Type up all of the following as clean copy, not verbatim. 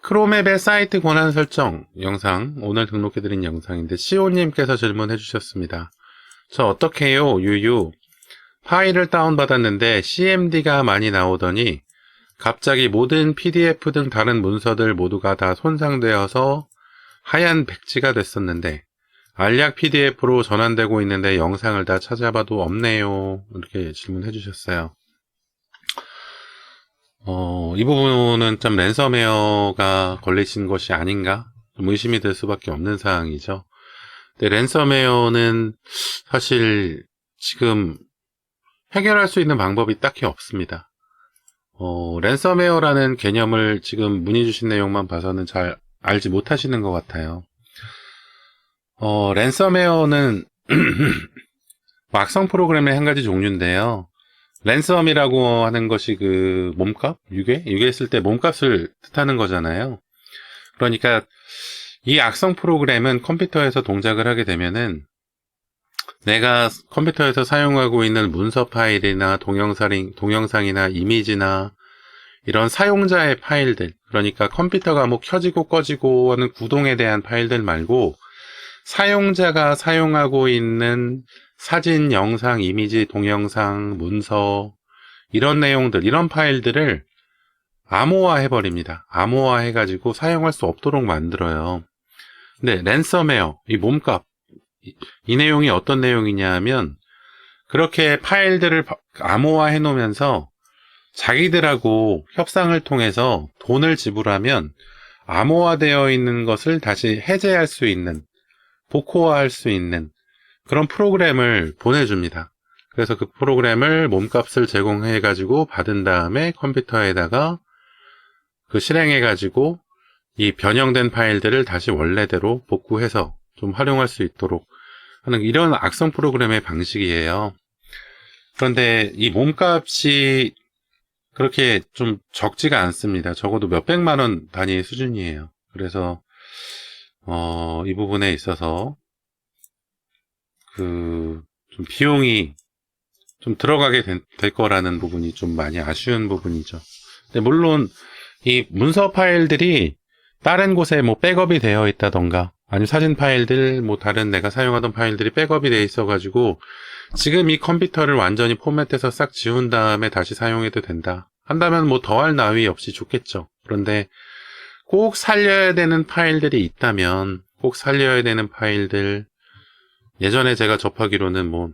크롬앱의 사이트 권한 설정 영상, 오늘 등록해드린 영상인데 시오님께서 질문해 주셨습니다. 저 어떻게 해요? 유유. 파일을 다운받았는데 CMD가 많이 나오더니 갑자기 모든 PDF 등 다른 문서들 모두가 다 손상되어서 하얀 백지가 됐었는데 알약 PDF로 전환되고 있는데 영상을 다 찾아봐도 없네요. 이렇게 질문해 주셨어요. 이 부분은 좀 랜섬웨어가 걸리신 것이 아닌가? 좀 의심이 들 수밖에 없는 사항이죠. 근데 랜섬웨어는 사실 지금 해결할 수 있는 방법이 딱히 없습니다. 랜섬웨어라는 개념을 지금 문의 주신 내용만 봐서는 잘 알지 못하시는 것 같아요. 랜섬웨어는 악성 프로그램의 한 가지 종류인데요. 랜섬이라고 하는 것이 그 몸값? 유괴했을 때 몸값을 뜻하는 거잖아요. 그러니까 이 악성 프로그램은 컴퓨터에서 동작을 하게 되면은 내가 컴퓨터에서 사용하고 있는 문서 파일이나 동영상이나 이미지나 이런 사용자의 파일들, 그러니까 컴퓨터가 뭐 켜지고 꺼지고 하는 구동에 대한 파일들 말고 사용자가 사용하고 있는 사진, 영상, 이미지, 동영상, 문서 이런 내용들, 이런 파일들을 암호화해버립니다. 암호화해가지고 사용할 수 없도록 만들어요. 근데 랜섬웨어, 이 몸값, 이 내용이 어떤 내용이냐 하면 그렇게 파일들을 암호화해 놓으면서 자기들하고 협상을 통해서 돈을 지불하면 암호화되어 있는 것을 다시 해제할 수 있는, 복호화할 수 있는 그런 프로그램을 보내줍니다. 그래서 그 프로그램을 몸값을 제공해가지고 받은 다음에 컴퓨터에다가 그 실행해가지고 이 변형된 파일들을 다시 원래대로 복구해서 좀 활용할 수 있도록 하는 이런 악성 프로그램의 방식이에요. 그런데 이 몸값이 그렇게 좀 적지가 않습니다. 적어도 몇백만 원 단위 수준이에요. 그래서 이 부분에 있어서 좀 비용이 좀 들어가게 될 거라는 부분이 좀 많이 아쉬운 부분이죠. 근데 물론 이 문서 파일들이 다른 곳에 뭐 백업이 되어 있다던가 아니면 사진 파일들 뭐 다른 내가 사용하던 파일들이 백업이 되어 있어 가지고 지금 이 컴퓨터를 완전히 포맷해서 싹 지운 다음에 다시 사용해도 된다 한다면 뭐 더할 나위 없이 좋겠죠. 그런데 꼭 살려야 되는 파일들이 있다면 꼭 살려야 되는 파일들, 예전에 제가 접하기로는 뭐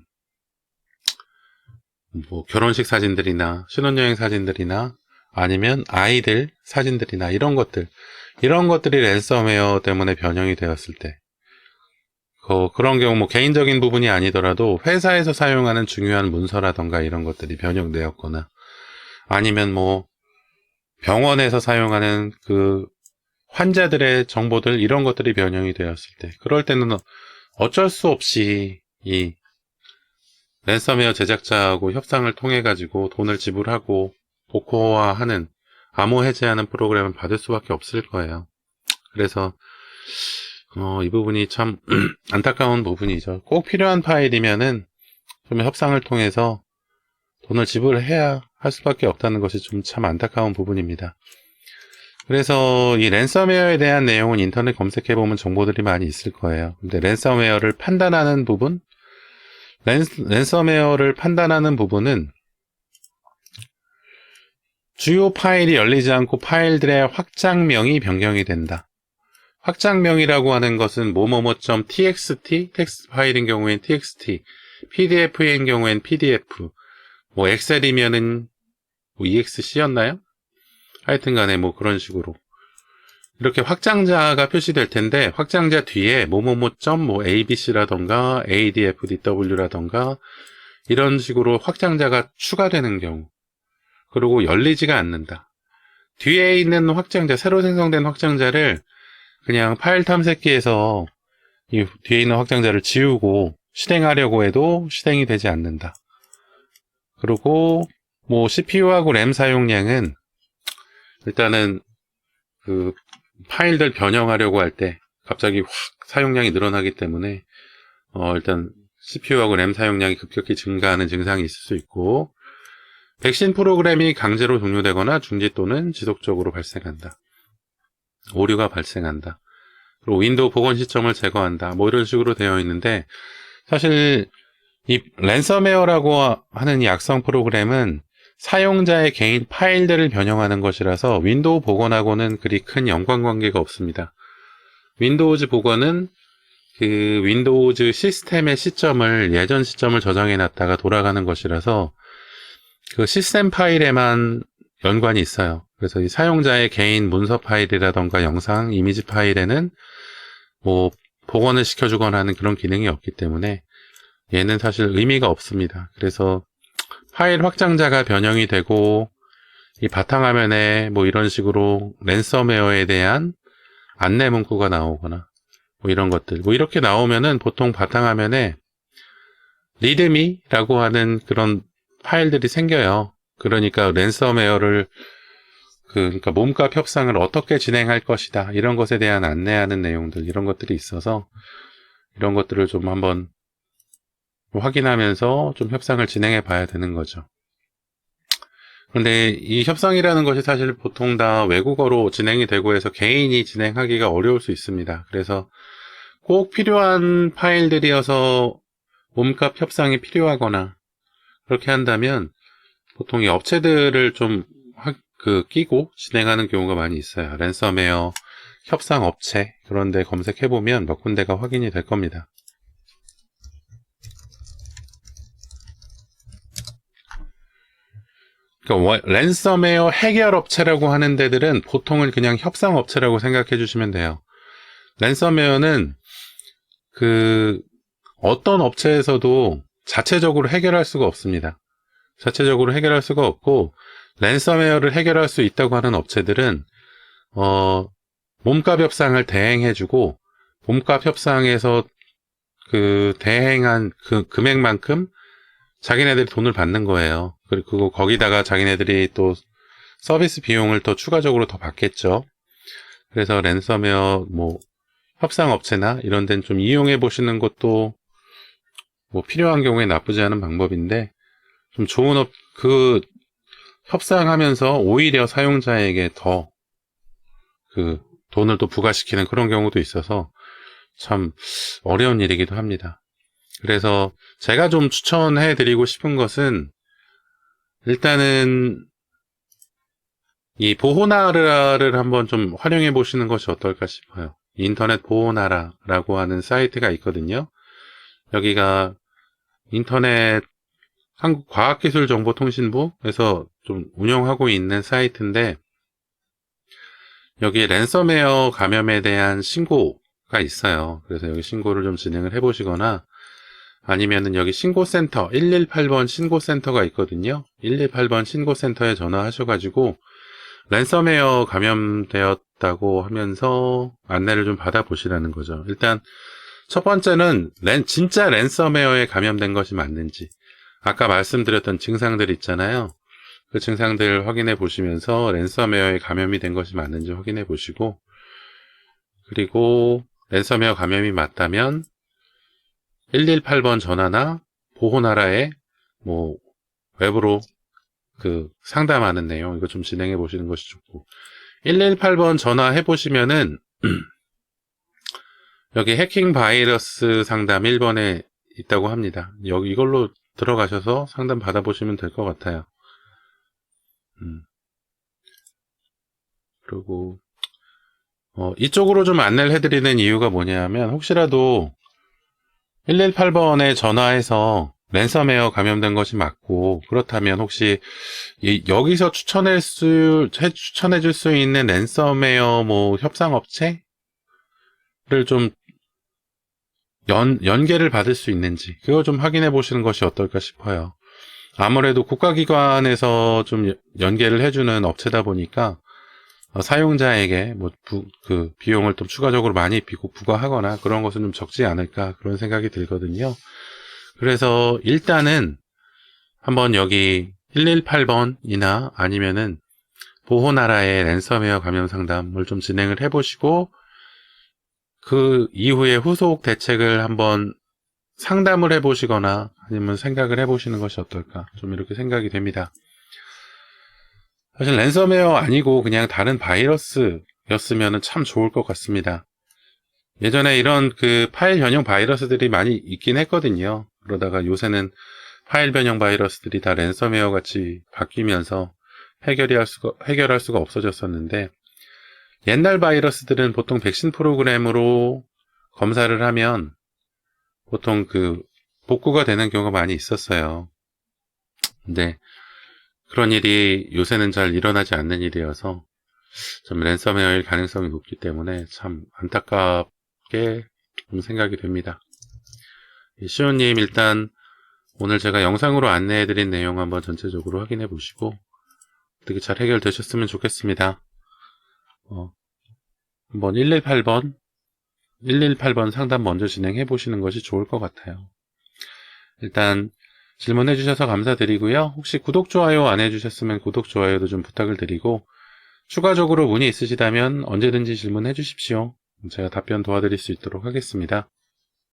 결혼식 사진들이나 신혼여행 사진들이나 아니면 아이들 사진들이나 이런 것들이 랜섬웨어 때문에 변형이 되었을 때 그런 경우 뭐 개인적인 부분이 아니더라도 회사에서 사용하는 중요한 문서라던가 이런 것들이 변형되었거나 아니면 뭐 병원에서 사용하는 그 환자들의 정보들 이런 것들이 변형이 되었을 때 그럴 때는 어쩔 수 없이 이 랜섬웨어 제작자하고 협상을 통해 가지고 돈을 지불하고 복호화하는 암호 해제하는 프로그램을 받을 수밖에 없을 거예요. 그래서 이 부분이 참 안타까운 부분이죠. 꼭 필요한 파일이면은 좀 협상을 통해서 돈을 지불해야 할 수밖에 없다는 것이 좀 참 안타까운 부분입니다. 그래서 이 랜섬웨어에 대한 내용은 인터넷 검색해보면 정보들이 많이 있을 거예요. 근데 랜섬웨어를 판단하는 부분, 랜섬웨어를 판단하는 부분은 주요 파일이 열리지 않고 파일들의 확장명이 변경이 된다. 확장명이라고 하는 것은 뭐뭐뭐.txt, 텍스트 파일인 경우엔 txt, pdf인 경우엔 pdf, 뭐 엑셀이면은 뭐 exc였나요? 하여튼간에 뭐 그런 식으로 이렇게 확장자가 표시될 텐데 확장자 뒤에 abc라던가 adfdw라던가 이런 식으로 확장자가 추가되는 경우 그리고 열리지가 않는다. 뒤에 있는 확장자, 새로 생성된 확장자를 그냥 파일 탐색기에서 이 뒤에 있는 확장자를 지우고 실행하려고 해도 실행이 되지 않는다. 그리고 뭐 CPU하고 램 사용량은 일단은 그 파일들 변형하려고 할 때 갑자기 확 사용량이 늘어나기 때문에 일단 CPU하고 램 사용량이 급격히 증가하는 증상이 있을 수 있고 백신 프로그램이 강제로 종료되거나 중지 또는 지속적으로 발생한다. 오류가 발생한다. 그리고 윈도우 복원 시점을 제거한다. 뭐 이런 식으로 되어 있는데, 사실 이 랜섬웨어라고 하는 이 악성 프로그램은 사용자의 개인 파일들을 변형하는 것이라서 윈도우 복원하고는 그리 큰 연관관계가 없습니다. 윈도우즈 복원은 그 윈도우즈 시스템의 시점을, 예전 시점을 저장해 놨다가 돌아가는 것이라서 그 시스템 파일에만 연관이 있어요. 그래서 이 사용자의 개인 문서 파일이라던가 영상, 이미지 파일에는 뭐 복원을 시켜주거나 하는 그런 기능이 없기 때문에 얘는 사실 의미가 없습니다. 그래서 파일 확장자가 변형이 되고 이 바탕화면에 뭐 이런 식으로 랜섬웨어에 대한 안내 문구가 나오거나 뭐 이런 것들, 뭐 이렇게 나오면은 보통 바탕화면에 리드미라고 하는 그런 파일들이 생겨요. 그러니까 랜섬웨어를 그러니까 몸값 협상을 어떻게 진행할 것이다, 이런 것에 대한 안내하는 내용들, 이런 것들이 있어서 이런 것들을 좀 한번 확인하면서 좀 협상을 진행해 봐야 되는 거죠. 그런데 이 협상이라는 것이 사실 보통 다 외국어로 진행이 되고 해서 개인이 진행하기가 어려울 수 있습니다. 그래서 꼭 필요한 파일들이어서 몸값 협상이 필요하거나 그렇게 한다면 보통 이 업체들을 좀 끼고 진행하는 경우가 많이 있어요. 랜섬웨어 협상 업체, 그런데 검색해보면 몇 군데가 확인이 될 겁니다. 그러니까 랜섬웨어 해결 업체라고 하는 데들은 보통은 그냥 협상 업체라고 생각해 주시면 돼요. 랜섬웨어는 그 어떤 업체에서도 자체적으로 해결할 수가 없습니다. 자체적으로 해결할 수가 없고, 랜섬웨어를 해결할 수 있다고 하는 업체들은 몸값 협상을 대행해주고, 몸값 협상에서 그 대행한 그 금액만큼 자기네들이 돈을 받는 거예요. 그리고 거기다가 자기네들이 또 서비스 비용을 더 추가적으로 더 받겠죠. 그래서 랜섬웨어 뭐 협상 업체나 이런 데는 좀 이용해 보시는 것도 뭐 필요한 경우에 나쁘지 않은 방법인데, 좀 좋은 그 협상하면서 오히려 사용자에게 더 그 돈을 또 부과시키는 그런 경우도 있어서 참 어려운 일이기도 합니다. 그래서 제가 좀 추천해 드리고 싶은 것은, 일단은 이 보호나라를 한번 좀 활용해 보시는 것이 어떨까 싶어요. 인터넷 보호나라라고 하는 사이트가 있거든요. 여기가 인터넷 한국과학기술정보통신부에서 좀 운영하고 있는 사이트인데, 여기에 랜섬웨어 감염에 대한 신고가 있어요. 그래서 여기 신고를 좀 진행을 해보시거나, 아니면은 여기 신고센터 118번 신고센터가 있거든요. 118번 신고센터에 전화하셔가지고 랜섬웨어 감염되었다고 하면서 안내를 좀 받아보시라는 거죠. 일단 첫 번째는 진짜 랜섬웨어에 감염된 것이 맞는지, 아까 말씀드렸던 증상들 있잖아요. 그 증상들 확인해 보시면서 랜섬웨어에 감염이 된 것이 맞는지 확인해 보시고, 그리고 랜섬웨어 감염이 맞다면 118번 전화나 보호나라에 뭐 웹으로 그 상담하는 내용, 이거 좀 진행해 보시는 것이 좋고, 118번 전화해 보시면은 여기 해킹 바이러스 상담 1번에 있다고 합니다. 여기 이걸로 들어가셔서 상담 받아보시면 될 것 같아요. 그리고 이쪽으로 좀 안내를 해드리는 이유가 뭐냐면, 혹시라도 118번에 전화해서 랜섬웨어 감염된 것이 맞고, 그렇다면 혹시 여기서 추천해 줄 수 있는 랜섬웨어 뭐 협상업체를 좀 연계를 받을 수 있는지, 그거 좀 확인해 보시는 것이 어떨까 싶어요. 아무래도 국가기관에서 좀 연계를 해주는 업체다 보니까 사용자에게 뭐 그 비용을 좀 추가적으로 많이 부과하거나 그런 것은 좀 적지 않을까, 그런 생각이 들거든요. 그래서 일단은 한번 여기 118번이나 아니면은 보호나라의 랜섬웨어 감염 상담을 좀 진행을 해보시고, 그 이후에 후속 대책을 한번 상담을 해보시거나 아니면 생각을 해보시는 것이 어떨까, 좀 이렇게 생각이 됩니다. 사실 랜섬웨어 아니고 그냥 다른 바이러스, 였으면 참 좋을 것 같습니다. 예전에 이런 그 파일 변형 바이러스들이 많이 있긴 했거든요. 그러다가 요새는 파일 변형 바이러스들이 다 랜섬웨어 같이 바뀌면서 해결할 수가 없어졌었는데, 옛날 바이러스들은 보통 백신 프로그램으로 검사를 하면 보통 그 복구가 되는 경우가 많이 있었어요. 근데 그런 일이 요새는 잘 일어나지 않는 일이어서 좀 랜섬웨어일 가능성이 높기 때문에 참 안타깝게 좀 생각이 됩니다. 시온님, 일단 오늘 제가 영상으로 안내해드린 내용 한번 전체적으로 확인해 보시고 어떻게 잘 해결되셨으면 좋겠습니다. 한번 118번 상담 먼저 진행해 보시는 것이 좋을 것 같아요. 일단 질문해 주셔서 감사드리고요. 혹시 구독, 좋아요 안 해주셨으면 구독, 좋아요도 좀 부탁을 드리고, 추가적으로 문의 있으시다면 언제든지 질문해 주십시오. 제가 답변 도와드릴 수 있도록 하겠습니다.